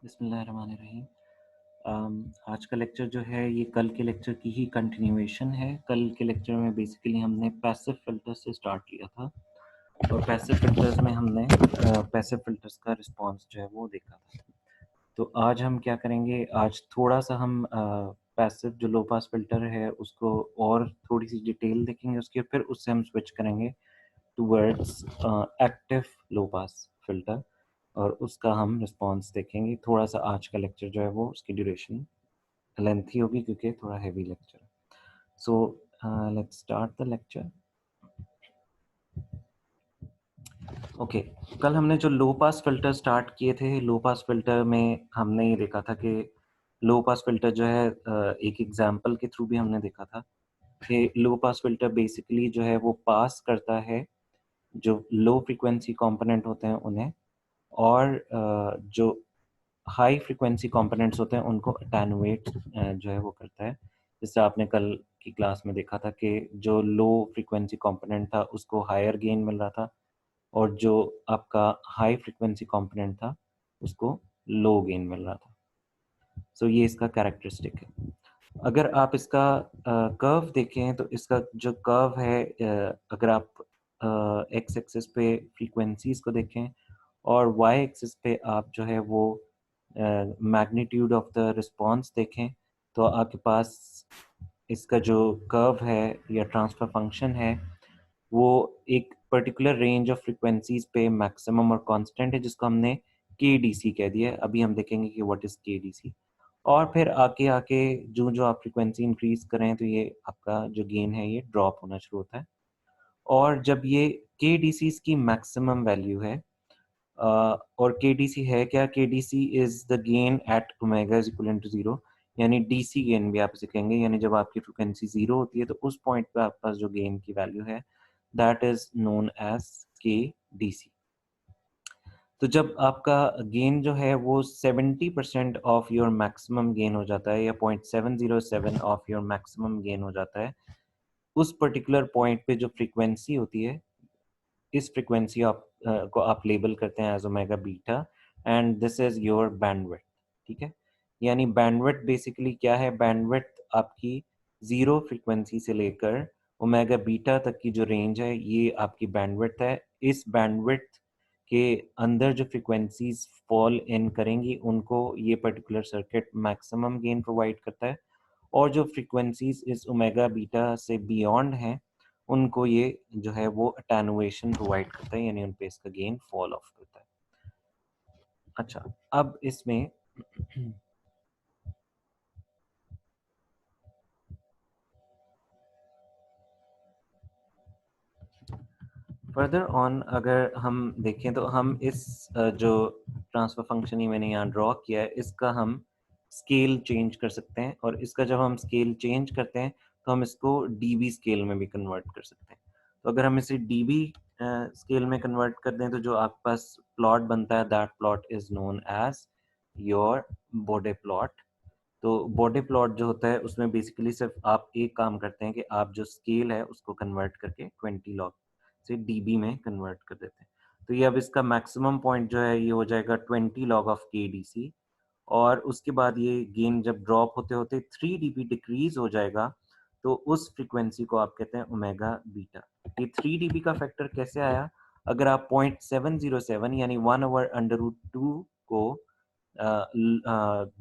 बिस्मिल्लाहिर्रहमानिर्रहीम। आज का लेक्चर जो है ये कल के लेक्चर की ही कंटिन्यूएशन है। कल के लेक्चर में बेसिकली हमने पैसिव फिल्टर्स से स्टार्ट किया था और पैसिव फिल्टर्स में हमने पैसिव फिल्टर्स का रिस्पांस जो है वो देखा था। तो आज हम क्या करेंगे, आज थोड़ा-सा हम पैसिव जो लो पास फिल्टर है उसको और थोड़ी-सी डिटेल देखेंगे उसकी, फिर उससे हम स्विच करेंगे towards active low pass filter और उसका हम रिस्पॉन्स देखेंगे। थोड़ा-सा आज का लेक्चर जो है वो उसकी ड्यूरेशन लेंथी होगी क्योंकि थोड़ा हेवी लेक्चर है। So let's start the lecture. Okay, कल हमने जो लो पास फिल्टर स्टार्ट किए थे, लो पास फिल्टर में हमने ये देखा था कि लो पास फिल्टर जो है एक एग्जांपल के थ्रू भी हमने देखा था कि लो पास फिल्टर बेसिकली जो है वो पास करता है जो लो फ्रीक्वेंसी कंपोनेंट होते हैं उन्हें, और जो हाई फ्रीक्वेंसी कंपोनेंट्स होते हैं उनको अटेनुएट जो है वो करता है। जैसे आपने कल की क्लास में देखा था कि जो लो फ्रीक्वेंसी कंपोनेंट था उसको हायर गेन मिल रहा था और जो आपका हाई फ्रीक्वेंसी कंपोनेंट था उसको लो गेन मिल रहा था। सो ये इसका कैरेक्टरिस्टिक है। अगर आप इसका कर्व देखें तो इसका जो कर्व है, अगर आप एक्स एक्सिस पे फ्रीक्वेंसीज को देखें और वाई एक्सिस पे आप जो है वो मैग्नीट्यूड ऑफ द रिस्पांस देखें, तो आपके पास इसका जो कर्व है या ट्रांसफर फंक्शन है वो एक पर्टिकुलर रेंज ऑफ फ्रीक्वेंसीज पे मैक्सिमम और कांस्टेंट है जिसको हमने के डी सी कह दिया है। अभी हम देखेंगे कि व्हाट इज के डी सी। और फिर आके आके जो जो आप फ्रीक्वेंसी इंक्रीज करें तो ये आपका जो गेन है ये ड्रॉप होना शुरू होता है। और जब ये के डी सी की मैक्सिमम वैल्यू है, और के डी सी है क्या, K D C is the gain at omega is equal to zero, यानी डी सी गेन भी आप इसे कहेंगे। यानी जब आपकी फ्रीक्वेंसी जीरो होती है तो उस पॉइंट पे आपके पास जो गेन की वैल्यू है दैट इज नोन एज के डी सी। तो जब आपका गेन जो है वो 70% ऑफ योर मैक्सिमम गेन हो जाता है या 0.707 ऑफ योर मैक्सिमम गेन हो जाता है, उस पर्टिकुलर पॉइंट पे जो फ्रीक्वेंसी होती है, इस फ्रीक्वेंसी को आप लेबल करते हैं as omega beta and this is your bandwidth. ठीक है, यानी बैंडविड्थ बेसिकली क्या है, बैंडविड्थ आपकी जीरो फ्रीक्वेंसी से लेकर ओमेगा बीटा तक की जो रेंज है ये आपकी बैंडविड्थ है। इस बैंडविड्थ के अंदर जो फ्रीक्वेंसीज फॉल इन करेंगी उनको ये particular circuit maximum gain provide करता है, और जो फ्रीक्वेंसीज इस ओमेगा बीटा से बियॉन्ड हैं उनको ये जो है वो अटेनुएशन प्रोवाइड करता है, यानी उन पे इसका गेन फॉल ऑफ करता है। अच्छा, अब इसमें फर्दर ऑन अगर हम देखें तो हम इस जो ट्रांसफर फंक्शन ही मैंने यहाँ ड्रॉ किया है इसका हम स्केल चेंज कर सकते हैं, और इसका जब हम स्केल चेंज करते हैं तो हम इसको डीबी स्केल में भी कन्वर्ट कर सकते हैं। तो अगर हम इसे डीबी स्केल में कन्वर्ट कर दें तो जो आपके पास प्लॉट बनता है that plot is known as your Bode plot. तो बॉडी प्लॉट जो होता है उसमें बेसिकली सिर्फ आप एक काम करते हैं कि आप जो स्केल है उसको कन्वर्ट करके 20 लॉग से डीबी में कन्वर्ट कर देते हैं। तो ये अब इसका मैक्सिमम पॉइंट जो है ये हो जाएगा 20 लॉग ऑफ के डी सी, और उसके बाद ये गेन जब ड्रॉप होते होते 3 डीबी डिक्रीज हो जाएगा तो उस फ्रीक्वेंसी को आप कहते हैं ओमेगा बीटा। ये 3 डीबी का फैक्टर कैसे आया, अगर आप 0.707 यानी 1/√2 को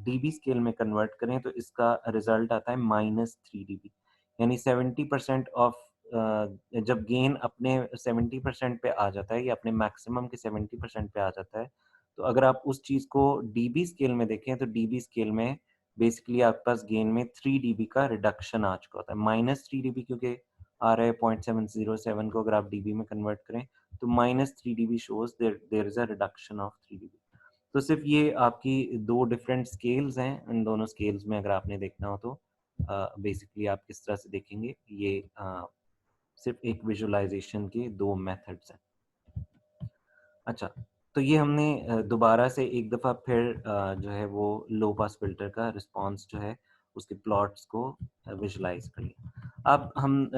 डीबी स्केल में कन्वर्ट करें तो इसका रिजल्ट आता है -3 डीबी, यानी 70% ऑफ जब गेन अपने 70% पे आ जाता है या अपने मैक्सिमम के 70% पे आ जाता है, तो अगर आप उस चीज़ को डीबी स्केल में देखें तो डीबी स्केल में बेसिकली आपके पास गेन में 3 डीबी का रिडक्शन आ चुका होता है। -3 डीबी क्योंकि आ रहा है 0.707 को अगर आप डीबी में कन्वर्ट करें तो -3 dB shows there is a reduction of 3 dB. तो सिर्फ ये आपकी दो डिफरेंट स्केल्स हैं, इन दोनों स्केल्स में अगर आपने देखना हो तो बेसिकली आप किस तरह से देखेंगे, ये सिर्फ एक विजुअलाइजेशन के दो मेथड्स हैं। अच्छा, तो ये हमने दोबारा से एक दफ़ा फिर जो है वो लो पास फिल्टर का रिस्पांस जो है उसके प्लॉट्स को विजुलाइज कर लिया। अब हम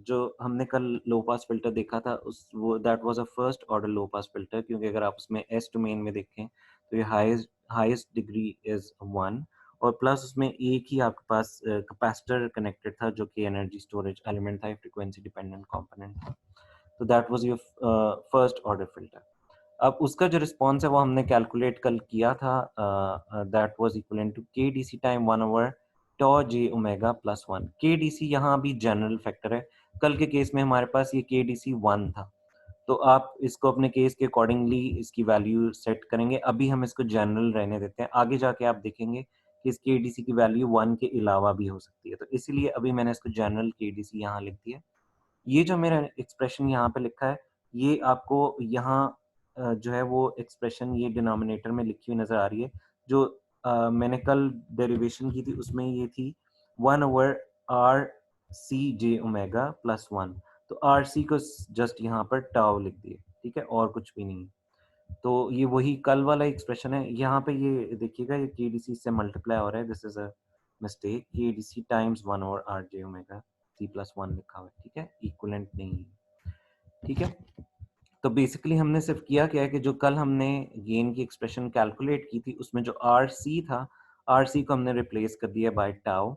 जो हमने कल लो पास फिल्टर देखा था उस वो that was a first order low pass filter, क्योंकि अगर आप उसमें एस डोमेन में देखें तो ये हाईएस्ट डिग्री इज 1 और प्लस उसमें एक ही आपके पास कैपेसिटर कनेक्टेड था जो कि एनर्जी स्टोरेज एलिमेंट था, फ्रीक्वेंसी डिपेंडेंट कंपोनेंट था। तो that was your first order filter. अब उसका जो रिस्पॉन्स है वो हमने कैलकुलेट कल किया था, दैट वाज इक्विवेलेंट टू के डी सी टाइम 1 ओवर टॉ जे ओमेगा प्लस 1। के डी सी यहाँ भी जनरल फैक्टर है, कल के केस में हमारे पास ये के डी सी 1 था, तो आप इसको अपने केस के अकॉर्डिंगली इसकी वैल्यू सेट करेंगे। अभी हम इसको जनरल रहने देते हैं, आगे जाके आप देखेंगे कि इस के डी सी की वैल्यू 1 के अलावा भी हो सकती है, तो इसीलिए अभी मैंने इसको जनरल के डी सी यहाँ लिख दिया। ये जो मेरा एक्सप्रेशन यहाँ पे लिखा है, ये आपको यहाँ जो है वो एक्सप्रेशन ये डिनोमिनेटर में लिखी हुई नज़र आ रही है। जो मैंने कल डेरिवेशन की थी उसमें ये थी 1 ओवर आर सी जे ओमेगा प्लस 1। तो आर सी को जस्ट यहाँ पर टाउ लिख दिए, ठीक है, और कुछ भी नहीं। तो ये वही कल वाला एक्सप्रेशन है। यहाँ पे ये देखिएगा, ये के डी सी से मल्टीप्लाई हो रहा है, this is a mistake, K D सी टाइम्स 1 over R J omega C plus 1 लिखा हुआ है, ठीक है, इक्विवेलेंट नहीं है, ठीक है। तो बेसिकली हमने सिर्फ किया क्या है कि जो कल हमने गेन की एक्सप्रेशन कैलकुलेट की थी उसमें जो आर सी था, आर सी को हमने रिप्लेस कर दिया बाय टाउ।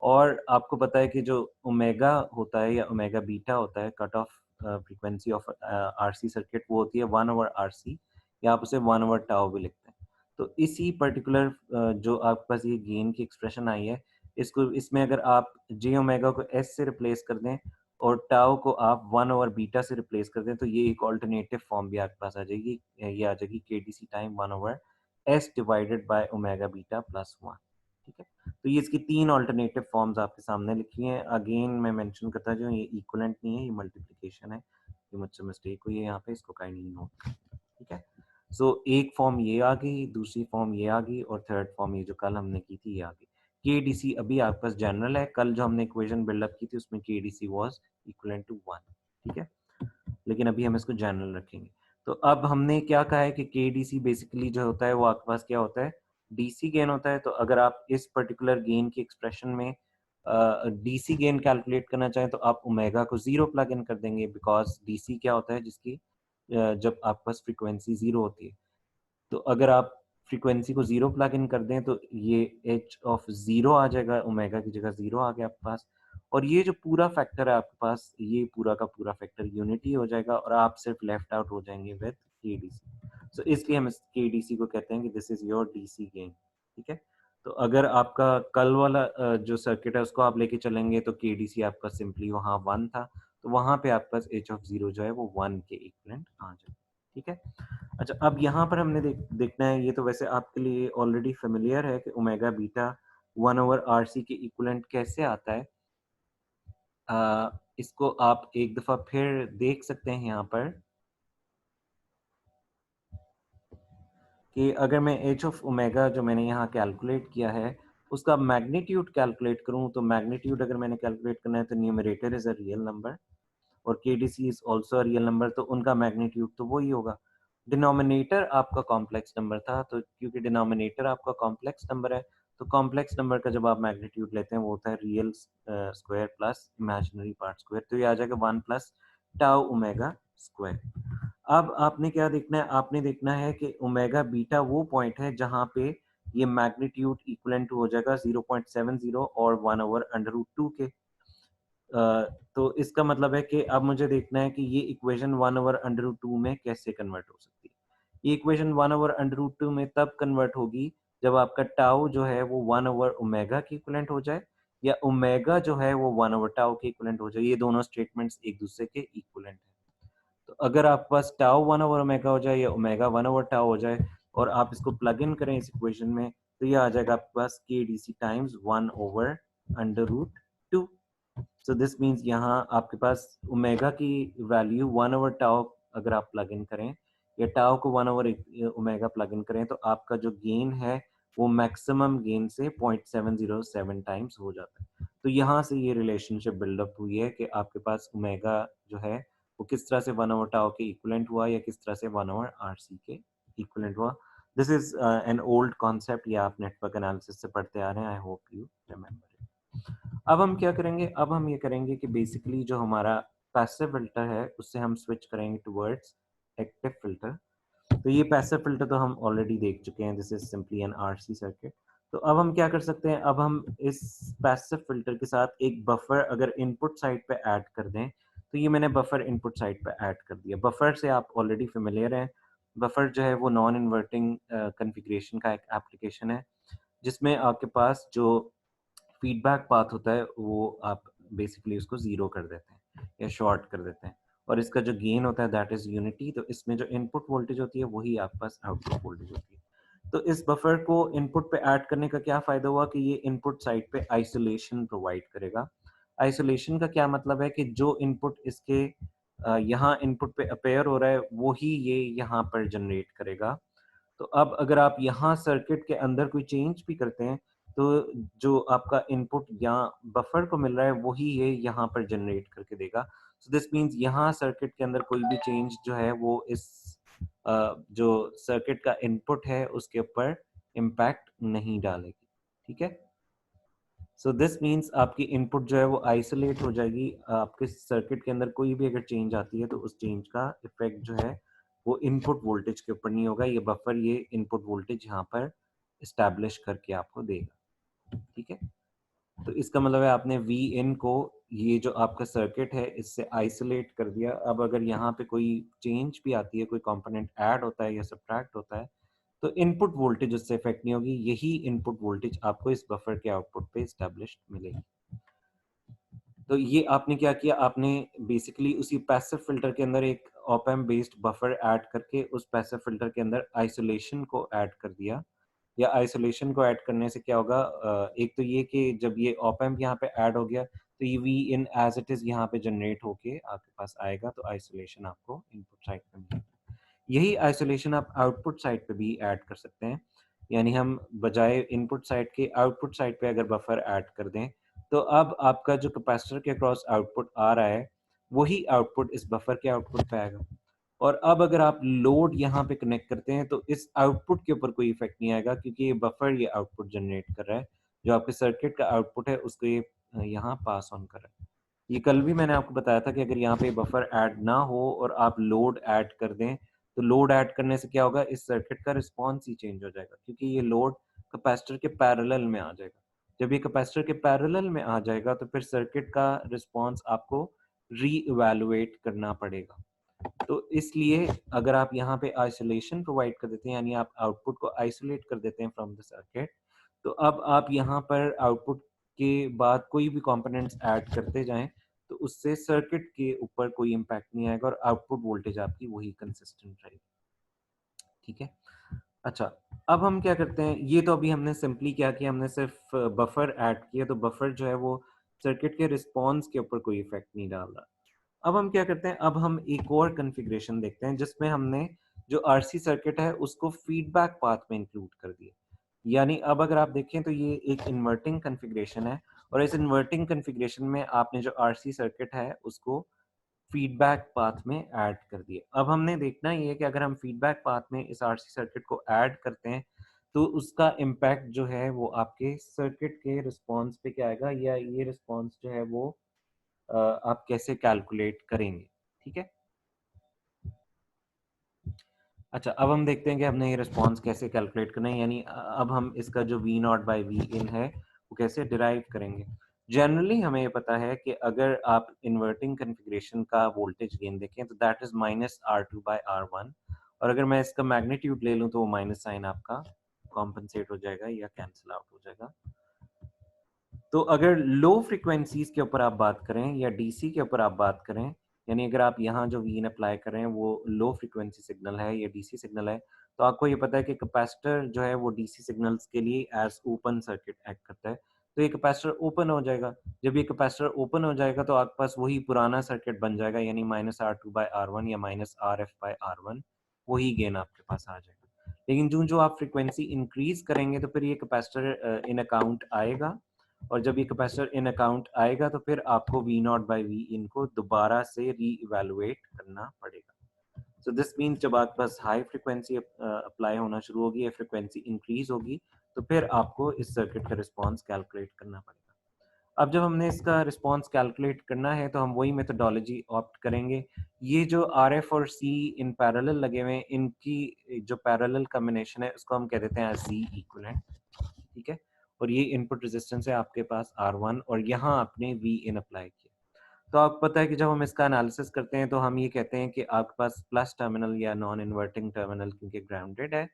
और आपको पता है कि जो ओमेगा होता है या ओमेगा बीटा होता है, cut off frequency of R C circuit, वो होती है 1 ओवर आर सी, या आप उसे 1 ओवर टाउ भी लिखते हैं। तो इसी पर्टिकुलर जो आपके पास ये गेन की एक्सप्रेशन आई है, इसको इसमें अगर आप जे ओमेगा को एस से रिप्लेस कर दें और टाउ को आप 1 ओवर बीटा से रिप्लेस कर दें, तो ये एक अल्टरनेटिव फॉर्म भी आपके पास आ जाएगी। ये आ जाएगी के डी सी टाइम 1 over S divided by omega beta plus 1, ठीक है। तो ये इसकी 3 अल्टरनेटिव फॉर्म्स आपके सामने लिखी हैं। अगेन मैं मेंशन करता हूँ, ये इक्विवेलेंट नहीं है, ये मल्टीप्लिकेशन है, ये मुझसे मिस्टेक हुई है यहाँ पे, इसको काइंडली नोट, ठीक है। सो एक फॉर्म ये आ गई, दूसरी फॉर्म ये आ गई, और थर्ड फॉर्म ये जो कल हमने की थी ये आ गई। के डी सी अभी आपके पास जनरल है, कल जो हमने इक्वेशन बिल्डअप की थी उसमें K D C was equivalent to 1, ठीक है, लेकिन अभी हम इसको जनरल रखेंगे। तो अब हमने क्या कहा है कि के डी सी बेसिकली जो होता है वो आपके पास क्या होता है, डीसी गेन होता है। तो अगर आप इस पर्टिकुलर गेन की एक्सप्रेशन में डीसी गेन कैलकुलेट करना चाहें तो आप ओमेगा को 0 प्लग इन कर देंगे, बिकॉज डीसी क्या होता है, जिसकी जब आपके पास फ्रीक्वेंसी 0 होती है। तो अगर आप फ्रीक्वेंसी को 0 प्लग इन कर दें तो ये एच ऑफ 0 आ जाएगा, ओमेगा की जगह 0 आ गया आपके पास, और ये जो पूरा फैक्टर है आपके पास, ये पूरा का पूरा फैक्टर यूनिटी हो जाएगा और आप सिर्फ लेफ्ट आउट हो जाएंगे विद के डी सी। सो इसलिए हम इस के डी सी को कहते हैं कि दिस इज योर डी सी गेन, ठीक है। तो अगर आपका कल वाला जो सर्किट है उसको आप लेके चलेंगे तो के डी सी आपका सिंपली वहाँ 1 था, तो वहाँ पे आपके पास एच ऑफ 0 जो है वो 1 के इक्विवेलेंट आ जाए, ठीक है। अच्छा, अब यहाँ पर हमने देखना है, ये तो वैसे आपके लिए ऑलरेडी फेमिलियर है कि omega beta 1 over R C के इक्विवेलेंट कैसे आता है। इसको आप एक दफ़ा फिर देख सकते हैं यहाँ पर कि अगर मैं एच ऑफ ओमेगा जो मैंने यहाँ कैलकुलेट किया है उसका मैग्नीट्यूड कैलकुलेट करूँ, तो मैग्नीट्यूड अगर मैंने कैलकुलेट करना है तो numerator is a real number और K D C is also real number, तो उनका मैग्नीट्यूड तो वही होगा। डिनोमिनेटर आपका कॉम्प्लेक्स नंबर था, तो क्योंकि डिनोमिनेटर आपका कॉम्प्लेक्स नंबर है तो कॉम्प्लेक्स नंबर का जब आप मैग्नीट्यूड लेते हैं वो होता है real square plus imaginary part square, तो ये आ जाएगा 1 प्लस टाउ ओमेगा स्क्वायर। अब आपने क्या देखना है, आपने देखना है कि ओमेगा बीटा वो पॉइंट है जहां पे ये मैग्नीट्यूड इक्वलेंट हो जाएगा 0.70 और 1 ओवर अंडर रूट 2 के। तो इसका मतलब है कि अब मुझे देखना है कि ये इक्वेशन 1 ओवर अंडर रूट 2 में कैसे कन्वर्ट हो सकती है। ये इक्वेशन 1 ओवर अंडर रूट 2 में तब कन्वर्ट होगी जब आपका टाउ जो है वो 1 ओवर ओमेगा के इक्विवेलेंट हो जाए, या ओमेगा जो है वो 1 ओवर टाउ के इक्विवेलेंट हो जाए। ये दोनों स्टेटमेंट्स एक दूसरे के इक्विवेलेंट हैं। तो अगर आपके पास टाउ 1 ओवर ओमेगा हो जाए या ओमेगा 1 ओवर टाउ हो जाए और आप इसको प्लग इन करें इस इक्वेशन में, तो ये आ जाएगा आपके पास के डी सी टाइम्स 1 over under root 2। So this means यहाँ आपके पास ओमेगा की वैल्यू 1 ओवर टाउ अगर आप प्लग इन करें या टाउ को 1 ओवर ओमेगा प्लग इन करें तो आपका जो गेन है वो मैक्सिमम गेन से 0.707 टाइम्स हो जाता है। तो यहाँ से ये रिलेशनशिप बिल्डअप हुई है कि आपके पास ओमेगा जो है वो किस तरह से 1 ओवर टाउ के इक्विवेलेंट हुआ या किस तरह से 1 ओवर आर सी के इक्विवेलेंट हुआ। This is an old concept, ये आप नेटवर्क एनालिसिस से पढ़ते आ रहे हैं, I hope you remember it. अब हम क्या करेंगे, अब हम ये करेंगे कि बेसिकली जो हमारा पैसिव फिल्टर है उससे हम स्विच करेंगे टुवर्ड्स एक्टिव फिल्टर। तो ये पैसिव फिल्टर तो हम ऑलरेडी देख चुके हैं, this is simply an RC circuit. तो अब हम क्या कर सकते हैं, अब हम इस पैसिव फिल्टर के साथ एक बफर अगर इनपुट साइड पे ऐड कर दें, तो ये मैंने बफर इनपुट साइड पे ऐड कर दिया। बफर से आप ऑलरेडी फेमिलियर हैं। बफर जो है वो नॉन इन्वर्टिंग कॉन्फ़िगरेशन का एक एप्लीकेशन है, जिसमें आपके पास जो फीडबैक पाथ होता है वो आप बेसिकली उसको ज़ीरो कर देते हैं या शॉर्ट कर देते हैं, और इसका जो गेन होता है दैट इज़ यूनिटी। तो इसमें जो इनपुट वोल्टेज होती है वही आपके पास आउटपुट वोल्टेज होती है। तो इस बफर को इनपुट पे ऐड करने का क्या फ़ायदा हुआ कि ये इनपुट साइड पे आइसोलेशन प्रोवाइड करेगा। आइसोलेशन का क्या मतलब है कि जो इनपुट इसके यहाँ इनपुट पे अपीयर हो रहा है वो ही ये यहाँ पर जनरेट करेगा। तो अब अगर आप यहाँ सर्किट के अंदर कोई चेंज भी करते हैं, तो जो आपका इनपुट यहाँ बफर को मिल रहा है वही ये यहाँ पर जनरेट करके देगा। सो दिस मीन्स यहाँ सर्किट के अंदर कोई भी चेंज जो है वो इस जो सर्किट का इनपुट है उसके ऊपर इम्पैक्ट नहीं डालेगी। ठीक है, सो दिस मीन्स आपकी इनपुट जो है वो आइसोलेट हो जाएगी। आपके सर्किट के अंदर कोई भी अगर चेंज आती है तो उस चेंज का इफेक्ट जो है वो इनपुट वोल्टेज के ऊपर नहीं होगा। ये बफर ये इनपुट वोल्टेज यहाँ पर इस्टेब्लिश करके आपको देगा। ठीक है, तो इसका मतलब है आपने वी इन को, ये जो आपका सर्किट है इससे आइसोलेट कर दिया। अब अगर यहाँ पे कोई चेंज भी आती है, कोई कंपोनेंट ऐड होता है या सब्ट्रैक्ट होता है, तो इनपुट वोल्टेज उससे इफेक्ट नहीं होगी। यही इनपुट वोल्टेज आपको इस बफर के आउटपुट पे एस्टेब्लिश्ड मिलेगी। तो ये आपने क्या किया, आपने बेसिकली उसी पैसिव फिल्टर के अंदर एक op amp based buffer add करके उस पैसिव फिल्टर के अंदर आइसोलेशन को ऐड कर दिया। या आइसोलेशन को ऐड करने से क्या होगा, एक तो ये कि जब ये ऑप एम्प यहाँ पे ऐड हो गया तो ये V in as it is यहाँ पे जनरेट होके आपके पास आएगा, तो आइसोलेशन आपको इनपुट साइड पे मिलेगा। यही आइसोलेशन आप आउटपुट साइड पे भी ऐड कर सकते हैं। यानी हम बजाय इनपुट साइड के आउटपुट साइड पे अगर बफर ऐड कर दें, तो अब आपका जो कैपेसिटर के अक्रॉस आउटपुट आ रहा है वही आउटपुट इस बफर के आउटपुट पे आएगा। और अब अगर आप लोड यहाँ पे कनेक्ट करते हैं तो इस आउटपुट के ऊपर कोई इफेक्ट नहीं आएगा, क्योंकि ये बफर ये आउटपुट जनरेट कर रहा है। जो आपके सर्किट का आउटपुट है उसको ये यहाँ पास ऑन कर रहा है। ये कल भी मैंने आपको बताया था कि अगर यहाँ पे बफर ऐड ना हो और आप लोड ऐड कर दें, तो लोड ऐड करने से क्या होगा, इस सर्किट का रिस्पॉन्स ही चेंज हो जाएगा, क्योंकि ये लोड कैपेसिटर के पैरेलल में आ जाएगा। जब ये कैपेसिटर के पैरेलल में आ जाएगा तो फिर सर्किट का रिस्पॉन्स आपको री इवैल्यूएट करना पड़ेगा। तो इसलिए अगर आप यहाँ पे आइसोलेशन प्रोवाइड कर देते हैं, यानी आप आउटपुट को आइसोलेट कर देते हैं फ्रॉम द सर्किट, तो अब आप यहाँ पर आउटपुट के बाद कोई भी कंपोनेंट्स ऐड करते जाएं तो उससे सर्किट के ऊपर कोई इम्पैक्ट नहीं आएगा और आउटपुट वोल्टेज आपकी वही कंसिस्टेंट रहेगी। ठीक है, अच्छा, अब हम क्या करते हैं, ये तो अभी हमने सिंपली क्या किया, हमने सिर्फ बफर ऐड किया, तो बफर जो है वो सर्किट के रिस्पॉन्स के ऊपर कोई इफेक्ट नहीं डाल रहा। अब हम क्या करते हैं, अब हम एक और कॉन्फ़िगरेशन देखते हैं जिसमें हमने जो आरसी सर्किट है उसको फीडबैक पाथ में इंक्लूड कर दिया। यानी अब अगर आप देखें तो ये एक इन्वर्टिंग कॉन्फ़िगरेशन है, और इस इन्वर्टिंग कॉन्फ़िगरेशन में आपने जो आरसी सर्किट है उसको फीडबैक पाथ में ऐड कर दिया। अब हमने देखना ये है कि अगर हम फीडबैक पाथ में इस आरसी सर्किट को ऐड करते हैं तो उसका इम्पैक्ट जो है वो आपके सर्किट के रिस्पॉन्स पे क्या आएगा, या ये रिस्पॉन्स जो है वो आप कैसे कैलकुलेट करेंगे। ठीक है, अच्छा, अब हम देखते हैं कि हमने ये रिस्पॉन्स कैसे कैलकुलेट करना है, यानी अब हम इसका जो वी नॉट बाई वी इन है वो कैसे डिराइव करेंगे। जनरली हमें ये पता है कि अगर आप इन्वर्टिंग कॉन्फ़िगरेशन का वोल्टेज गेन देखें तो that is minus R two by R one, और अगर मैं इसका मैग्नीट्यूड ले लूँ तो वो माइनस साइन आपका कॉम्पनसेट हो जाएगा या कैंसिल आउट हो जाएगा। तो अगर लो फ्रीक्वेंसीज के ऊपर आप बात करें या डीसी के ऊपर आप बात करें, यानी अगर आप यहाँ जो वीन अप्लाई कर रहे हैं वो लो फ्रीक्वेंसी सिग्नल है या डीसी सिग्नल है, तो आपको ये पता है कि कैपेसिटर जो है वो डीसी सिग्नल्स के लिए एज ओपन सर्किट एक्ट करता है। तो ये कैपेसिटर ओपन हो जाएगा। जब ये कैपेसिटर ओपन हो जाएगा तो आपके पास वही पुराना सर्किट बन जाएगा, यानी minus R two by R one या minus R F by R one, वही गेन आपके पास आ जाएगा। लेकिन जो आप फ्रीक्वेंसी इंक्रीज करेंगे तो फिर ये कैपेसिटर इन अकाउंट आएगा, और जब ये कैपेसिटर इन अकाउंट आएगा तो फिर आपको वी नॉट बाई वी इन को दोबारा से री इवेलुएट करना पड़ेगा। सो दिस मीन्स जब आपके पास हाई फ्रिक्वेंसी अप्लाई होना शुरू होगी या फ्रिक्वेंसी इंक्रीज होगी तो फिर आपको इस सर्किट का रिस्पॉन्स कैलकुलेट करना पड़ेगा। अब जब हमने इसका रिस्पॉन्स कैलकुलेट करना है तो हम वही मेथोडोलॉजी ऑप्ट करेंगे। ये जो RF और C इन पैरेलल लगे हुए हैं, इनकी जो पैरेलल कॉम्बिनेशन है उसको हम कह देते हैं Z इक्विवेलेंट, ठीक है। और ये इनपुट रेजिस्टेंस है आपके पास R1 और यहाँ आपने Vin अप्लाई किया। तो आपको पता है कि जब हम इसका एनालिसिस करते हैं तो हम ये कहते हैं कि आपके पास प्लस टर्मिनल या नॉन इन्वर्टिंग टर्मिनल क्योंकि ग्राउंडेड है,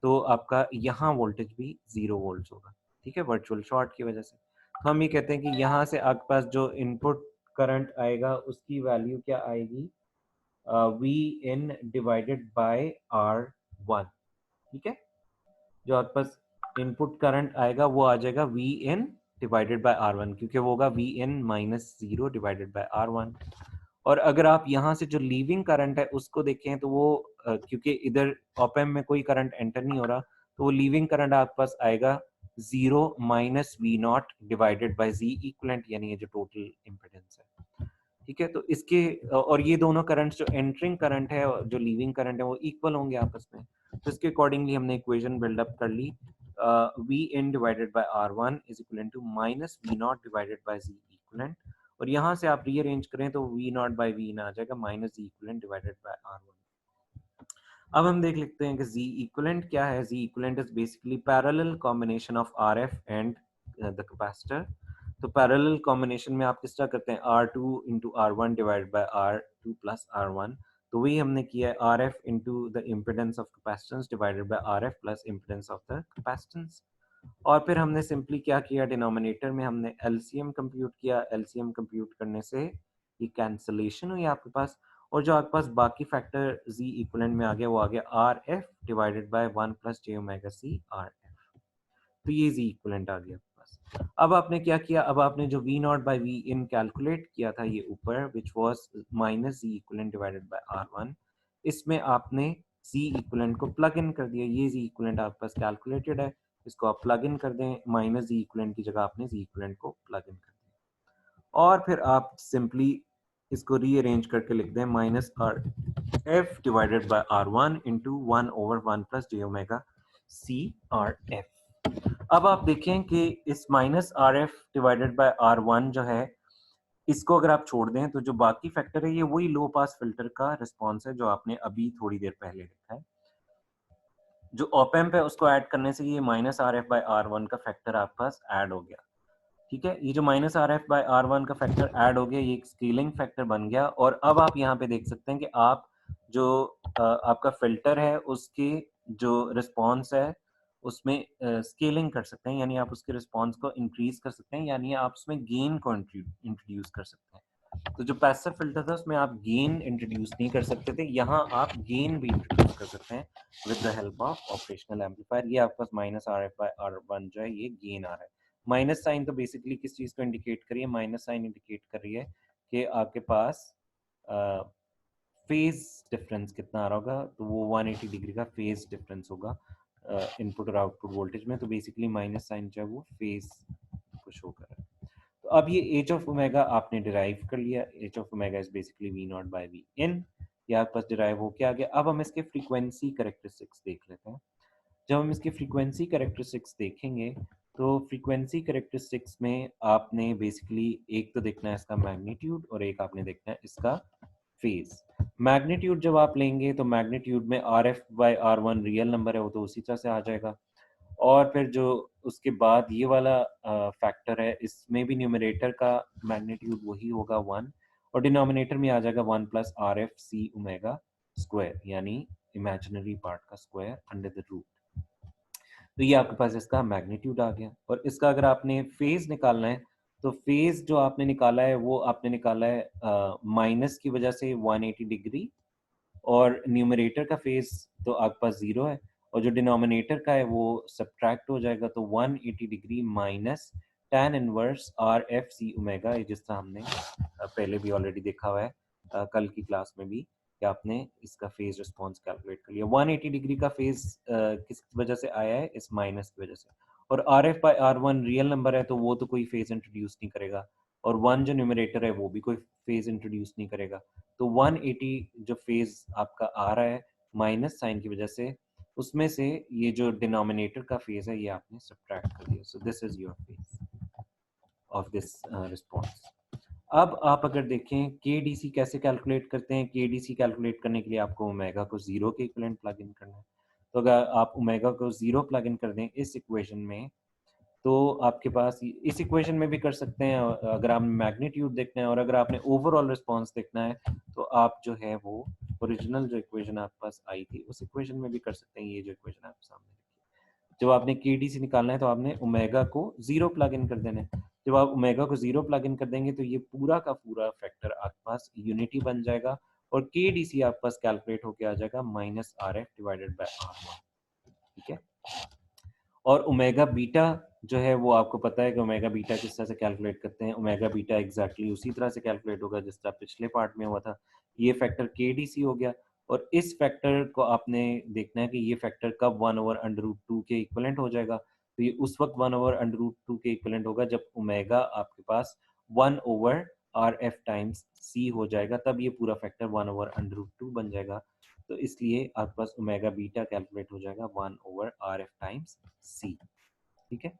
तो आपका यहाँ वोल्टेज भी 0 वोल्ट्स होगा, ठीक है, वर्चुअल शॉर्ट की वजह से। तो हम ये कहते हैं कि यहाँ से आपके पास जो इनपुट करंट आएगा उसकी वैल्यू क्या आएगी, we in divided by R1, ठीक है। जो आपके पास इनपुट करंट आएगा वो आ जाएगा we in divided by R1, क्योंकि वो होगा V in minus 0 divided by R1। और अगर आप यहाँ से जो लीविंग करंट है उसको देखें तो वो क्योंकि इधर ऑप एम्प में कोई करंट एंटर नहीं हो रहा, तो वो लीविंग करंट आपके पास आएगा 0 minus V not divided by G equivalent, यानी ये जो टोटल इम्पिडेंस है, ठीक है। तो इसके और ये दोनों करंट्स जो एंटरिंग करंट है और जो लीविंग करंट है वो इक्वल होंगे आपस में। तो इसके अकॉर्डिंगली हमने इक्वेशन बिल्डअप कर ली, V in divided by R1 is equal to minus V not divided by G equivalent, और यहाँ से आप रीअरेंज करें तो वी नॉट बाई वी आ जाएगा minus G equivalent divided by R1। अब हम देख लेते हैं कि जी इक्विवेलेंट क्या है। G equivalent is basically parallel combination of RF and the capacitor. तो पैरेलल कॉम्बिनेशन में आप किस तरह करते हैं, R2 into R1 divided by R2 plus R1। तो वही हमने किया है, RF into the impedance of capacitance divided by RF plus impedance of the capacitance. और फिर हमने सिंपली क्या किया, डिनोमिनेटर में हमने एलसीएम कंप्यूट किया। एलसीएम कंप्यूट करने से ये कैंसलेशन हुई आपके पास, और जो आपके पास बाकी फैक्टर जी इक्विवेलेंट में आ गया वो आ गया R F divided by 1 plus J omega C R F. तो ये जी इक्विवेलेंट आ गया आपके पास। अब आपने क्या किया, अब आपने जो V not by V in calculate किया था ये ऊपर, which was minus G equivalent divided by R one, इसमें आपने जी इक्विवेलेंट को प्लग इन कर दिया। ये जी इक्विवेलेंट आपके पास कैलकुलेटेड है, इसको आप प्लग इन कर दें, माइनस जी इक्विवेलेंट की जगह आपने जी इक्विवेलेंट को प्लग इन कर दिया। और फिर आप सिंपली इसको रीअरेंज करके लिख दें, minus R F divided by R one into 1 over 1 plus J omega C R F. अब आप देखें कि इस minus R F divided by R one जो है, इसको अगर आप छोड़ दें तो जो बाकी फैक्टर है ये वही लो पास फिल्टर का रिस्पॉन्स है जो आपने अभी थोड़ी देर पहले लिखा है। जो ऑप एम्प है उसको ऐड करने से ये minus R F by R one का फैक्टर आपके पास ऐड हो गया, ठीक है। ये जो minus R F by R one का फैक्टर ऐड हो गया, ये एक स्केलिंग फैक्टर बन गया। और अब आप यहाँ पे देख सकते हैं कि आप जो आपका फिल्टर है उसकी जो रिस्पॉन्स है उसमें स्केलिंग कर सकते हैं, यानी आप उसके रिस्पॉन्स को इंक्रीज कर सकते हैं, यानी आप उसमें गेन को इंट्रोड्यूस कर सकते हैं। तो जो पैसिव फिल्टर था उसमें आप गेन इंट्रोड्यूस नहीं कर सकते थे, यहाँ आप गेन भी इंट्रोड्यूस कर सकते हैं with the help of operational amplifier. ये आपके पास minus R F by R one जो है ये गेन आ रहा है। माइनस साइन तो बेसिकली किस चीज़ को इंडिकेट करिए, माइनस साइन इंडिकेट कर रही है कि आपके पास फेज डिफरेंस कितना आ रहा होगा, तो वो 180 डिग्री का फेज डिफरेंस होगा इनपुट और आउटपुट वोल्टेज में। तो बेसिकली माइनस साइन जो है वो फेज को शो कर रहा है। तो अब ये एच ऑफ ओमेगा आपने डिराइव कर लिया, H of omega is basically V not by V in, ये आपके पास डिराइव होके आ गया। अब हम इसके फ्रीक्वेंसी कैरेक्टरिस्टिक्स देख लेते हैं। जब हम इसकी फ्रीक्वेंसी कैरेक्टरिस्टिक्स देखेंगे तो फ्रीक्वेंसी कैरेक्टरिस्टिक्स में आपने बेसिकली एक तो देखना है इसका मैग्नीट्यूड और एक आपने देखना है इसका फेज। मैग्नीट्यूड जब आप लेंगे तो मैग्नीट्यूड में R F by R one real number है वो तो उसी तरह से आ जाएगा, और फिर जो उसके बाद ये वाला फैक्टर है इसमें भी न्यूमरेटर का मैग्नीट्यूड वही होगा 1, और डिनोमिनेटर में आ जाएगा 1 plus R F C omega square, यानी इमेजिनरी पार्ट का स्क्वायर अंडर द रूट। तो ये आपके पास इसका मैग्नीट्यूड आ गया। और इसका अगर आपने फेज निकालना है तो फेज जो आपने निकाला है वो आपने निकाला है माइनस की वजह से 180 डिग्री, और न्यूमरेटर का फेज तो आपके पास 0 है, और जो डिनोमिनेटर का है वो सब्ट्रैक्ट हो जाएगा, तो 180 degree minus tan inverse R F C omega, जिस तरह हमने पहले भी ऑलरेडी देखा हुआ है कल की क्लास में भी, कि आपने इसका फेज रिस्पॉन्स कैलकुलेट कर लिया। 180 डिग्री का फेज किस वजह से आया है, इस माइनस की वजह से। और R F by R one real number है तो वो तो कोई फेज इंट्रोड्यूस नहीं करेगा, और 1 जो न्यूमरेटर है वो भी कोई फेज इंट्रोड्यूस नहीं करेगा। तो 180 जो फेज आपका आ रहा है माइनस साइन की वजह से, उसमें से ये जो डिनोमिनेटर का फेज है ये आपने सब्ट्रैक्ट कर दिया। So this is your phase of this response. अब आप अगर देखें KDC कैसे कैलकुलेट करते हैं, KDC कैलकुलेट करने के लिए आपको ओमेगा को 0 के इक्विवेलेंट प्लग इन करना है। तो अगर आप ओमेगा को 0 प्लग इन कर दें इस इक्वेशन में, तो आपके पास इस इक्वेशन में भी कर सकते हैं, अगर आप मैग्नीट्यूड देखना है, और अगर आपने ओवरऑल रिस्पॉन्स देखना है तो आप जो है वो ओरिजिनल जो इक्वेशन आपके पास आई थी उस इक्वेशन में भी कर सकते हैं। ये जो इक्वेशन आपके सामने जब आपने KDC निकालना है तो आपने ओमेगा को 0 प्लग इन कर देना है। जब आप ओमेगा को 0 प्लग इन कर देंगे तो ये पूरा का पूरा फैक्टर आपके पास यूनिटी बन जाएगा और KDC आपके पास कैलकुलेट होके आ जाएगा -RF डिवाइडेड बाय R1। ठीक है, और ओमेगा बीटा जो है वो आपको पता है कि ओमेगा बीटा किस तरह से कैलकुलेट करते हैं। ओमेगा बीटा एग्जैक्टली उसी तरह से कैलकुलेट होगा जिस तरह पिछले पार्ट में हुआ था। ये फैक्टर KDC हो गया, और इस फैक्टर को आपने देखना है कि ये फैक्टर कब 1/√2 के इक्विवेलेंट हो जाएगा। तो ये उस वक्त 1/√2 के इक्विवेलेंट होगा जब ओमेगा आपके पास 1/RF टाइम्स C हो जाएगा, तब ये पूरा फैक्टर 1/√2 बन जाएगा। तो इसलिए आपके पास ओमेगा बीटा कैलकुलेट हो जाएगा 1/RF टाइम्स C। ठीक है,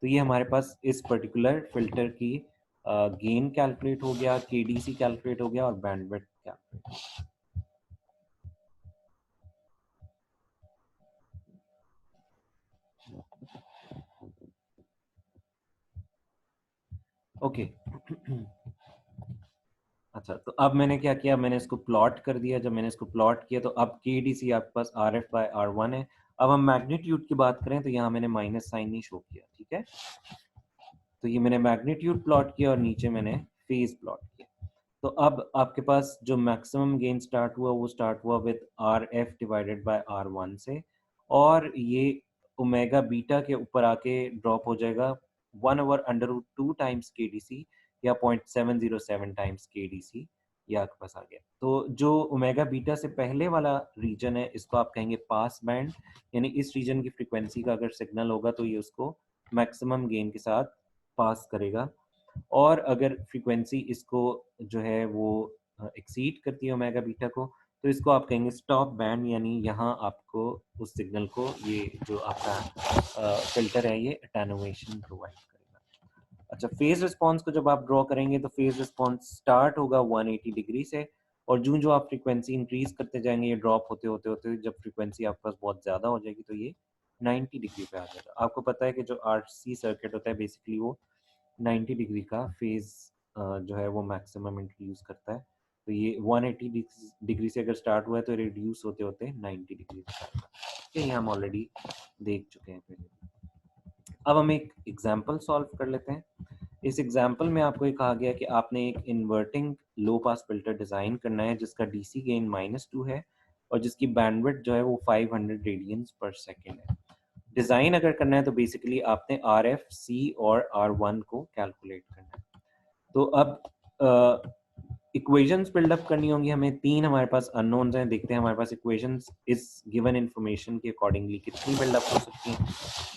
तो ये हमारे पास इस पर्टिकुलर फिल्टर की गेन कैलकुलेट हो गया, KDC कैलकुलेट हो गया और बैंडविड्थ कैलकुलेट। ओके अच्छा, तो अब मैंने क्या किया, मैंने इसको प्लॉट कर दिया। जब मैंने इसको प्लॉट किया तो अब KDC आपके पास RF/R1 है। अब हम मैग्नीट्यूड की बात करें तो यहाँ मैंने माइनस साइन नहीं शो किया। ठीक है, तो ये मैंने मैग्नीट्यूड प्लॉट किया और नीचे मैंने फेज प्लॉट किया। तो अब आपके पास जो मैक्सिमम गेन स्टार्ट हुआ वो स्टार्ट हुआ with RF divided by R1 से, और ये ओमेगा बीटा के ऊपर आके ड्रॉप हो जाएगा 1/√2 टाइम्स KDC या 0.707 टाइम्स KDC। ये आपके पास आ गया। तो जो ओमेगा बीटा से पहले वाला रीजन है इसको आप कहेंगे पास बैंड, यानी इस रीजन की फ्रीक्वेंसी का अगर सिग्नल होगा तो ये उसको मैक्सिमम गेन के साथ पास करेगा, और अगर फ्रीक्वेंसी इसको जो है वो एक्सीड करती है ओमेगा बीटा को, तो इसको आप कहेंगे स्टॉप बैंड, यानी यहाँ आपको उस सिग्नल को ये जो आपका फिल्टर है ये अटेन्युएशन प्रोवाइड करेगा। अच्छा, फेज रिस्पांस को जब आप ड्रॉ करेंगे तो फेज रिस्पांस स्टार्ट होगा 180 डिग्री से, और जो आप फ्रीक्वेंसी इंक्रीज करते जाएंगे ये ड्रॉप होते होते होते जब फ्रीक्वेंसी आपके पास बहुत ज़्यादा हो जाएगी तो ये 90 डिग्री पे आ जाएगा। आपको पता है कि जो RC सर्किट होता है बेसिकली वो 90 डिग्री का फेज जो है वो मैक्सिमम इंट्रोड्यूस करता है। तो ये 180 डिग्री से अगर स्टार्ट हुआ है तो रिड्यूस होते होते 90 डिग्री तक आएगा। ये हम ऑलरेडी देख चुके हैं पहले। अब हम एक एग्जांपल सॉल्व कर लेते हैं। इस एग्जांपल में आपको ये कहा गया कि आपने एक इन्वर्टिंग लो पास फिल्टर डिज़ाइन करना है जिसका DC गेन -2 है और जिसकी बैंडविड्थ जो है वो 500 रेडियंस पर सेकेंड है। डिज़ाइन अगर करना है तो बेसिकली आपने RF, C और R1 को कैलकुलेट करना है। तो अब इक्वेशंस बिल्डअप करनी होंगी हमें। तीन हमारे पास अननोन्स हैं, देखते हैं हमारे पास इक्वेशंस इस गिवन इंफॉर्मेशन के अकॉर्डिंगली कितनी बिल्डअप हो सकती हैं,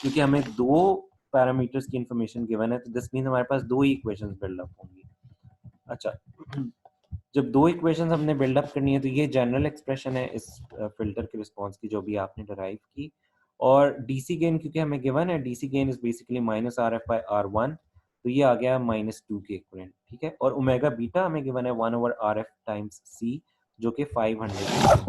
क्योंकि हमें दो पैरामीटर्स की इंफॉर्मेशन गिवन है तो दिस मीन हमारे पास दो ही इक्वेशंस बिल्डअप होंगी। अच्छा, जब दो इक्वेशंस हमने बिल्डअप करनी है तो ये जनरल एक्सप्रेशन है इस फिल्टर के रिस्पॉन्स की जो भी आपने डराइव की, और DC गेन क्योंकि हमें गिवन है, DC gain is basically -RF/R1, तो ये आ गया -2 के इक्विवेलेंट। ठीक है, और ओमेगा बीटा हमें गिवन है 1/RF टाइम्स C जो कि 500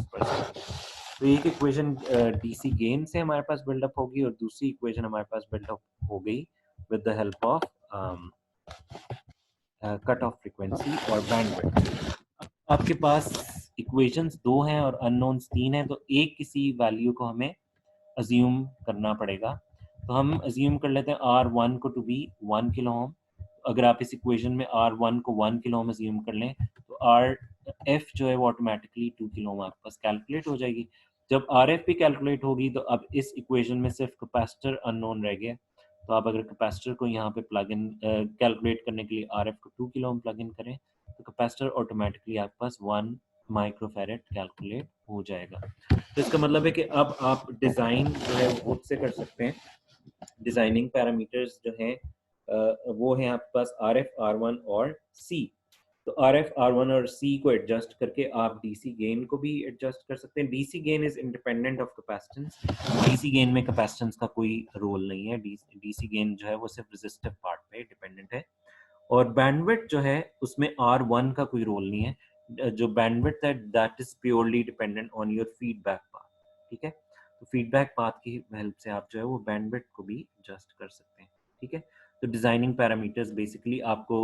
तो एक इक्वेशन DC गेन से हमारे पास बिल्डअप होगी और दूसरी इक्वेशन हमारे पास बिल्डअप हो गई with the help of cut off frequency और बैंडविड्थ। आपके पास इक्वेशंस दो हैं और अननोन्स तीन हैं, तो एक किसी वैल्यू को हमें अज्यूम करना पड़ेगा। तो हम अज्यूम कर लेते हैं R1 को टू बी 1 किलो ओम। अगर आप इस इक्वेशन में R1 को 1 किलो ओम अज्यूम कर लें तो RF जो है वो ऑटोमेटिकली 2 किलो ओम आपके पास कैलकुलेट हो जाएगी। जब RF भी कैलकुलेट होगी तो अब इस इक्वेशन में सिर्फ कैपेसिटर अननोन रह गया। तो आप अगर कैपेसिटर को यहाँ पे प्लग इन कैलकुलेट करने के लिए RF को 2 किलो ओम प्लग इन करें तो कैपेसिटर ऑटोमेटिकली आपके पास 1 माइक्रोफैरेड कैलकुलेट हो जाएगा। तो इसका मतलब है कि अब आप डिज़ाइन जो है वो खुद से कर सकते हैं। डिज़ाइनिंग पैरामीटर्स जो हैं वो हैं आपके पास RF, R1 और C। तो RF, R1 और C को एडजस्ट करके आप DC गेन को भी एडजस्ट कर सकते हैं। DC gain is independent of capacitance. DC gain में कैपेसिटेंस का कोई रोल नहीं है। DC गेन जो है वो सिर्फ रेजिस्टिव पार्ट पे डिपेंडेंट है। और बैंडविड्थ जो है उसमें R1 का कोई रोल नहीं है। जो बैंडविड्थ है that is purely dependent on your feedback path, ठीक है। तो फीडबैक पाथ की हेल्प से आप जो है वो बैंडविड्थ को भी एडजस्ट कर सकते हैं, ठीक है। तो डिजाइनिंग पैरामीटर्स बेसिकली आपको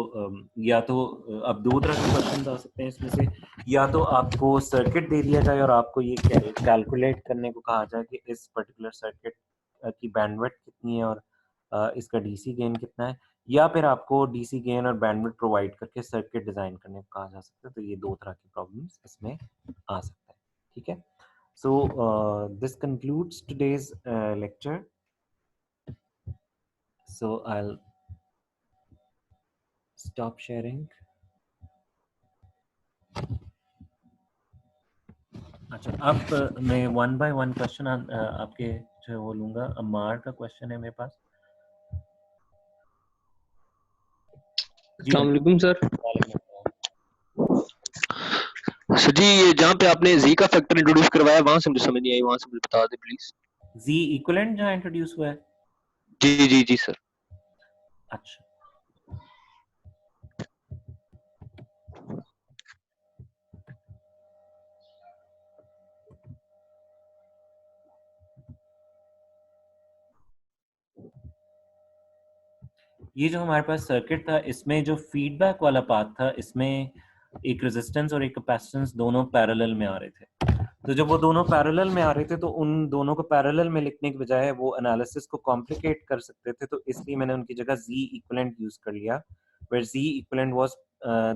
या तो अब दो तरह के क्वेश्चन आ सकते हैं इसमें से, या तो आपको सर्किट दे दिया जाए और आपको ये कैलकुलेट करने को कहा जाए कि इस पर्टिकुलर सर्किट की बैंडविड्थ कितनी है और इसका डीसी गेन कितना है, या फिर आपको डीसी गेन और बैंडविड्थ प्रोवाइड करके सर्किट डिजाइन करने को कहा जा सकता है। तो ये दो तरह की प्रॉब्लम्स इसमें आ सकता है, ठीक है। So this concludes today's lecture. So I'll stop sharing. अच्छा, अब मैं वन बाय वन क्वेश्चन आपके जो है वो लूंगा। अमार का क्वेश्चन है मेरे पास। जी अस्सलाम वालेकुम सर। वालेकुम सर जी, ये जहाँ पे आपने जी का फैक्टर इंट्रोड्यूस करवाया वहां से मुझे समझ नहीं आई, वहां से मुझे बता दे प्लीज। जी इक्विवेलेंट जहाँ इंट्रोड्यूस हुआ है। जी जी जी सर। अच्छा, ये जो हमारे पास सर्किट था इसमें जो फीडबैक वाला पार्ट था इसमें एक रेजिस्टेंस और एक कैपेसिटेंस दोनों पैरेलल में आ रहे थे। तो जब वो दोनों पैरेलल में आ रहे थे तो उन दोनों को पैरेलल में लिखने के बजाय वो एनालिसिस को कॉम्प्लिकेट कर सकते थे, तो इसलिए मैंने उनकी जगह जी इक्विवेलेंट यूज कर लिया, where Z equivalent was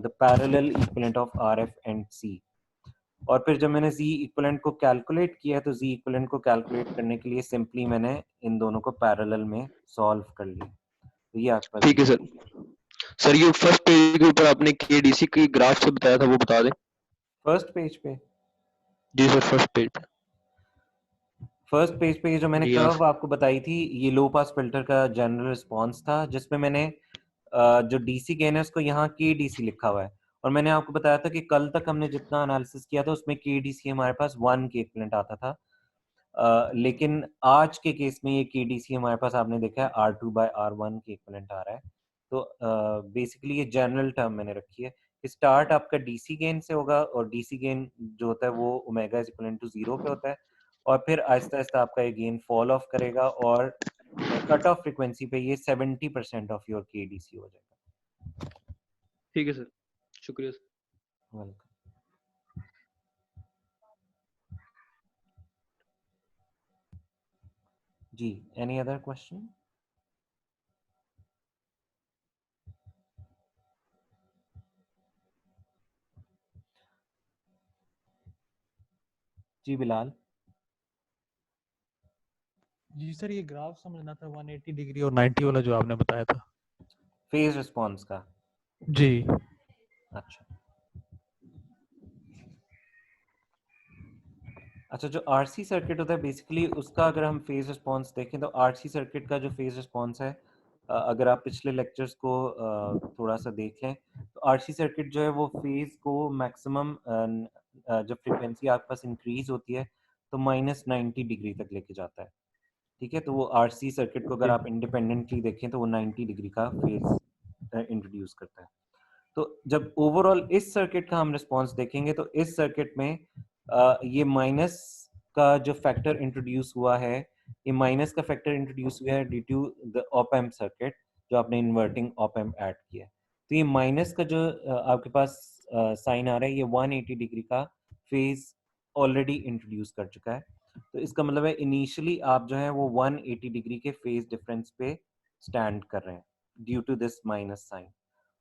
the parallel equivalent of RF and C। और फिर जब मैंने Z equivalent को कैलकुलेट किया तो Z equivalent को कैलकुलेट करने के लिए सिंपली मैंने इन दोनों को पैरेलल में सॉल्व कर लिया। तो ये आपके पास ठीक है सर। सर ये फर्स्ट पेज के ऊपर आपने केडीसी की ग्राफ से बताया था, वो बता दें। फर्स्ट पेज पे। जी सर, फर्स्ट पेज पे। फर्स्ट पेज पे जो मैंने जी हाँ कर्व सर। आपको बताई थी ये लो पास फिल्टर का जनरल रिस्पांस था, जिसमें मैंने जो डीसी गेन है उसको यहाँ के डीसी लिखा हुआ है। और मैंने आपको बताया था कि कल तक हमने जितना एनालिसिस किया था उसमें के डीसी हमारे पास 1 के इक्विवेलेंट आता था। लेकिन आज के केस में ये के डीसी हमारे पास आपने देखा है R2/R1 के इक्विवेलेंट आ रहा है। तो बेसिकली ये जनरल टर्म मैंने रखी है कि स्टार्ट आपका डीसी गेन से होगा और डीसी गेन जो होता है वो ओमेगा इज इक्वल टू 0 पे होता है, और फिर आहिस्ता आहिस्ता आपका ये गेन फॉल ऑफ करेगा और कट ऑफ फ्रीक्वेंसी पे ये 70% ऑफ योर के डीसी हो जाएगा। ठीक है सर, शुक्रिया सर। वेलकम। जी, एनी अदर क्वेश्चन? जी बिलाल। जी सर, ये ग्राफ समझना था 180 डिग्री और 90 वाला जो आपने बताया था। फेज रिस्पांस का। जी। अच्छा अच्छा, जो आरसी सर्किट होता है बेसिकली उसका अगर हम फेज रिस्पांस देखें तो आरसी सर्किट का जो फेज रिस्पांस है, अगर आप पिछले लेक्चर्स को थोड़ा सा देख लें तो आरसी सर्किट जो है वो फेज को मैक्सिमम जब फ्रीक्वेंसी आपके पास इंक्रीज होती है तो -90 डिग्री तक लेके जाता है, ठीक है। तो वो आरसी सर्किट को अगर ओके। आप इंडिपेंडेंटली देखें तो वो 90 डिग्री का फेज इंट्रोड्यूस करता है। तो जब ओवरऑल इस सर्किट का हम रिस्पांस देखेंगे तो इस सर्किट में ये माइनस का जो फैक्टर इंट्रोड्यूस हुआ है, ये माइनस का फैक्टर इंट्रोड्यूस हुआ है due to the op amp circuit जो आपने इन्वर्टिंग ऑप एम्प ऐड किया है। तो ये माइनस का जो आपके पास साइन आ रहा है ये 180 डिग्री का फेज ऑलरेडी इंट्रोड्यूस कर चुका है। तो इसका मतलब है इनिशियली आप जो है वो 180 डिग्री के फेज डिफरेंस पे स्टैंड कर रहे हैं due to this minus sign.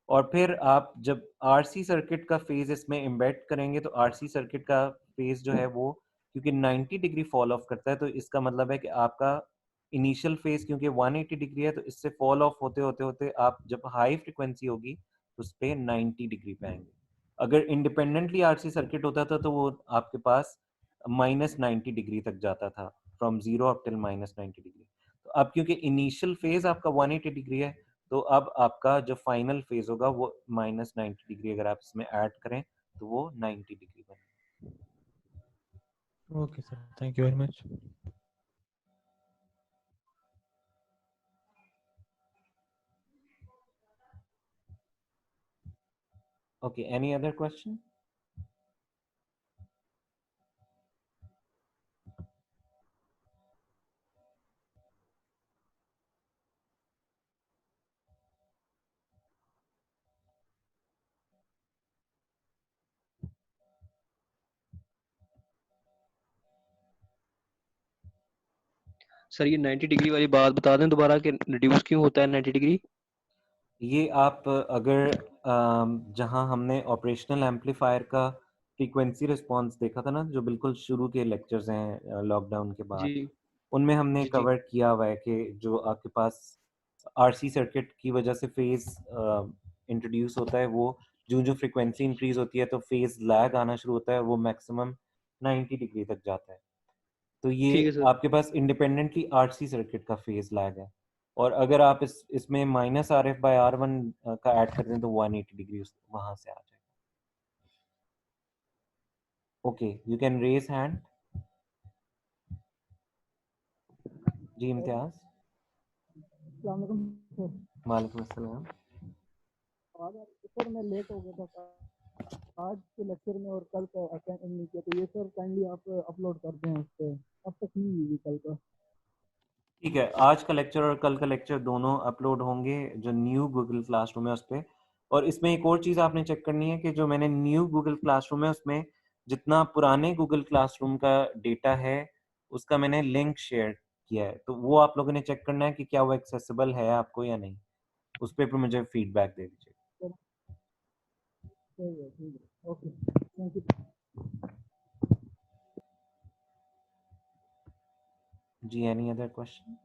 और फिर आप जब आरसी सर्किट का फेज इसमें एम्बेड करेंगे तो आरसी सर्किट का फेज जो है वो क्योंकि 90 डिग्री फॉल ऑफ करता है, तो इसका मतलब है कि आपका इनिशियल फेज क्योंकि 180 डिग्री है तो इससे फॉल ऑफ होते होते होते आप जब हाई फ्रिक्वेंसी होगी तो उस पर 90 डिग्री पे आएंगे। अगर इंडिपेंडेंटली आरसी सर्किट होता था तो वो आपके पास -90 डिग्री तक जाता था, फ्रॉम 0 अप टिल -90 डिग्री। तो अब क्योंकि इनिशियल फेज आपका 180 डिग्री है तो अब आपका जो फाइनल फेज होगा वो -90 डिग्री अगर आप इसमें ऐड करें तो वो 90 डिग्री बनेगा। Okay sir, thank you very much. Okay, any other question? Sir ये 90 डिग्री वाली बात बता दें दोबारा कि रिड्यूस क्यों होता है 90 डिग्री? ये आप अगर जहां हमने ऑपरेशनल एम्पलीफायर का फ्रीक्वेंसी रिस्पांस देखा था ना, जो बिल्कुल शुरू के लेक्चर्स हैं लॉकडाउन के बाद, जी उनमें हमने जी जी कवर किया हुआ है कि जो आपके पास आरसी सर्किट की वजह से फेज इंट्रोड्यूस होता है, वो जो जो फ्रीक्वेंसी इंक्रीज होती है तो फेज लैग आना शुरू होता है, वो मैक्सिमम 90 डिग्री तक जाता है। तो ये ठीक है सर। आपके पास इंडिपेंडेंटली आरसी सर्किट का फेज लैग है। और अगर आप इसमें minus R F by R one का ऐड कर दें तो 180 डिग्री वहां से आ जाएगा। Okay, you can raise hand. जी इम्तियाज। वालेकुम अस्सलाम। सर मैं लेट हो गया था आज के लेक्चर में और कल का अटेंड नहीं किया, तो ये सर काइंडली आप अपलोड कर दें उस पर। अब तक नहीं हुई कल का। ठीक है, आज का लेक्चर और कल का लेक्चर दोनों अपलोड होंगे जो न्यू गूगल क्लासरूम है उस पर। और इसमें एक और चीज़ आपने चेक करनी है कि जो मैंने न्यू गूगल क्लासरूम है उसमें जितना पुराने गूगल क्लासरूम का डेटा है उसका मैंने लिंक शेयर किया है, तो वो आप लोगों ने चेक करना है कि क्या वो एक्सेसिबल है आपको या नहीं। उस पर मुझे फीडबैक दे दीजिए। ठीक है, ओके, थैंक यू। जी, any other question?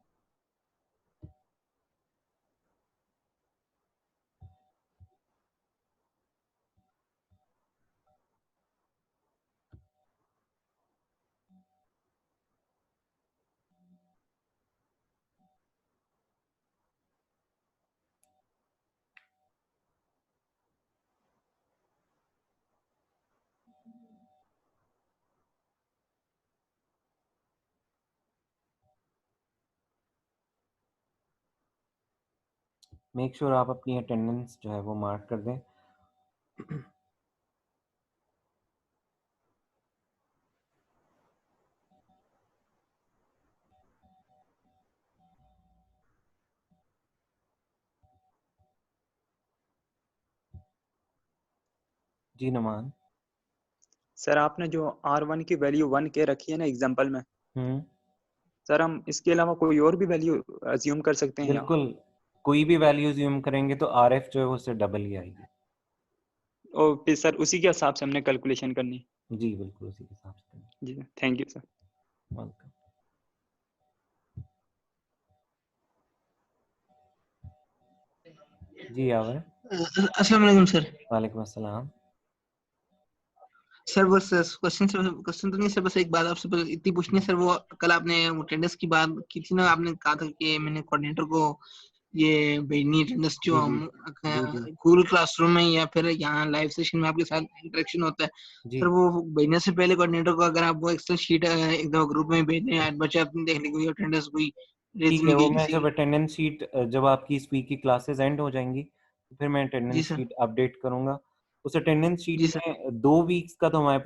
Make sure आप अपनी अटेंडेंस जो है वो मार्क कर दें। जी नमान। सर आपने जो R1 की वैल्यू 1 के रखी है ना एग्जांपल में, हम्म, सर हम इसके अलावा कोई और भी वैल्यू अज्यूम कर सकते हैं या? बिल्कुल, कोई भी वैल्यू ज़ूम करेंगे तो आर एफ जो है वो उससे डबल ही आएगी। और फिर सर उसी के हिसाब से हमने कैलकुलेशन करनी। जी बिल्कुल उसी के हिसाब से। जी थैंक यू सर। वेलकम। जी आवर। अस्सलाम वालेकुम सर। वालेकुम अस्सलाम। सर बस क्वेश्चन तो नहीं सर, बस एक बात आपसे बस इतनी पूछनी है सर। वो कल आपने अटेंडेंस की बात की थी ना, आपने कहा था कि मैंने कोऑर्डिनेटर को ये भेजनी अटेंडेंस जो जी जी हम जी जी गूगल क्लासरूम में या फिर यहाँ लाइव सेशन में आपके साथ इंटरेक्शन होता है जी। सर, वो भेजने से पहले कोऑर्डिनेटर को अगर आप वो एक्सेल शीट एक दो ग्रुप में भेज दें, बच्चे अपने देख लेंगे कोई अटेंडेंस कोई रेज ठीक है, नहीं वो गई मैं किसी जब की। अटेंडेंस शीट जब आपकी इस वीक की क्लासेस एंड हो जाएंगी तो फिर मैं जी अटेंडेंस सर। शीट अपडेट करूंगा। उस अटेंडेंस शीट जी सर। में 2 वीक्स का तो हमारे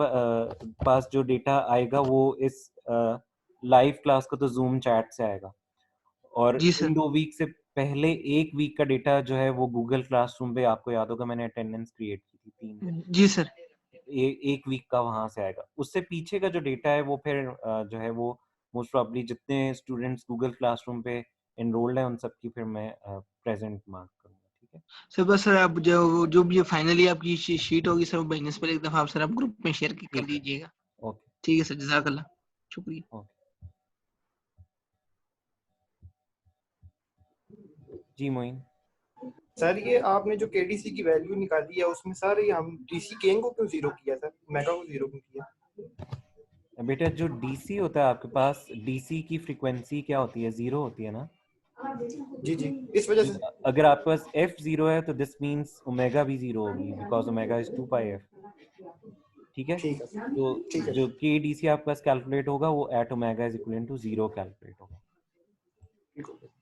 पास जो डेटा आएगा वो इस लाइव क्लास का तो जूम चैट से आएगा। और जी इन सर। 2 वीक से पहले 1 वीक का डेटा जो है वो गूगल क्लासरूम पे, आपको याद होगा मैंने अटेंडेंस क्रिएट की थी 3 दिन। जी सर। 1 वीक का वहां से आएगा। उससे पीछे का जो डेटा है वो फिर जो है वो मोस्ट प्रॉब्ली जितने स्टूडेंट्स गूगल क्लासरूम पे एनरोल्ड है उन सब की फिर मैं प्रेजेंट मार्क करूंगा। ठीक है। सर बस सर आप जो जो भी फाइनली आपकी शीट होगी सर, वो भेजने से पहले एक दफा आप सर आप ग्रुप में शेयर कर ठीक है। दीजिएगा। ओके। ठीक है सर, जज़ाकल्लाह, शुक्रिया। ओके। जी मोइन। सर ये आपने जो केडीसी की वैल्यू निकाली है उसमें सर ये हम डीसी केन को क्यों जीरो किया सर, मेगा को जीरो क्यों किया? बेटा जो डीसी होता है आपके पास, डीसी की फ्रीक्वेंसी क्या होती है? 0 होती है ना। जी जी, इस वजह से। अगर आपके पास एफ 0 है तो दिस मीन्स ओमेगा भी 0 होगी, because omega is 2 pi F. ठीक है। ठीक है तो ठीक है जो के डी सी आपके पास कैलकुलेट होगा वो at omega is equal to 0 calculate होगा। ठीक है।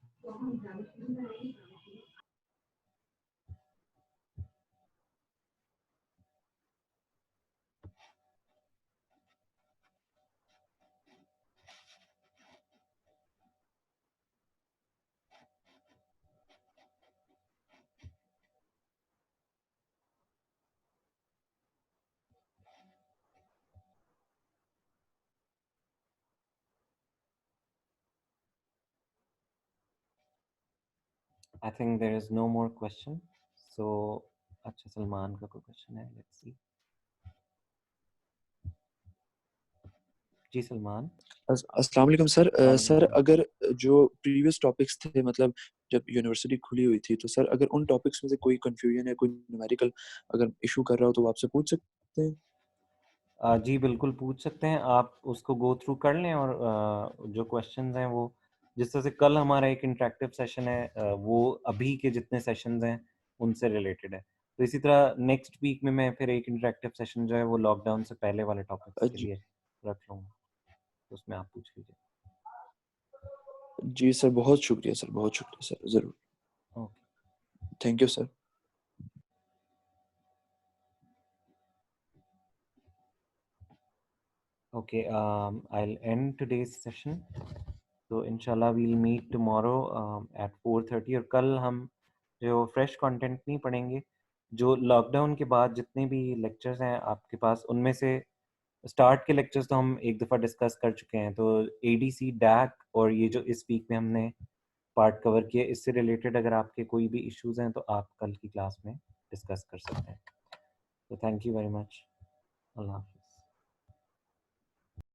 I think there is no more question. So अच्छा सलमान का कोई question है? Let's see. जी सलमान. अस्सलाम वालेकुम सर। सर वालेकुम अगर जो प्रीवियस टॉपिक्स थे, मतलब जब यूनिवर्सिटी खुली हुई थी, तो सर अगर उन टॉपिक्स में से कोई कंफ्यूजन है, कोई न्यूमेरिकल अगर इशू कर रहा हो तो वो आपसे पूछ सकते हैं? जी बिल्कुल पूछ सकते हैं आप, उसको गो थ्रू कर लें और जो क्वेश्चंस हैं वो जिस तरह से कल हमारा एक इंटरेक्टिव सेशन है वो अभी के जितने सेशंस हैं उनसे रिलेटेड है, तो इसी तरह नेक्स्ट वीक में मैं फिर एक इंटरेक्टिव सेशन जो है वो लॉकडाउन से पहले वाले टॉपिक्स के जी लिए रख लूँगा, तो उसमें आप पूछ लीजिए. जी सर, बहुत शुक्रिया सर, बहुत शुक्रिया सर, ज़रूर. Okay. Thank you sir. Okay, I'll end today's session. So inshallah we'll meet tomorrow at 4:30 और कल हम जो फ्रेश कंटेंट नहीं पढ़ेंगे, जो लॉकडाउन के बाद जितने भी लेक्चर्स हैं आपके पास उनमें से स्टार्ट के लेक्चर्स तो हम एक दफ़ा डिस्कस कर चुके हैं, तो एडीसी डैक और ये जो इस वीक में हमने पार्ट कवर किया इससे रिलेटेड अगर आपके कोई भी इश्यूज हैं तो आप कल की क्लास में डिस्कस कर सकते हैं. तो थैंक यू वेरी मच. अल्लाह हाफ़िज़.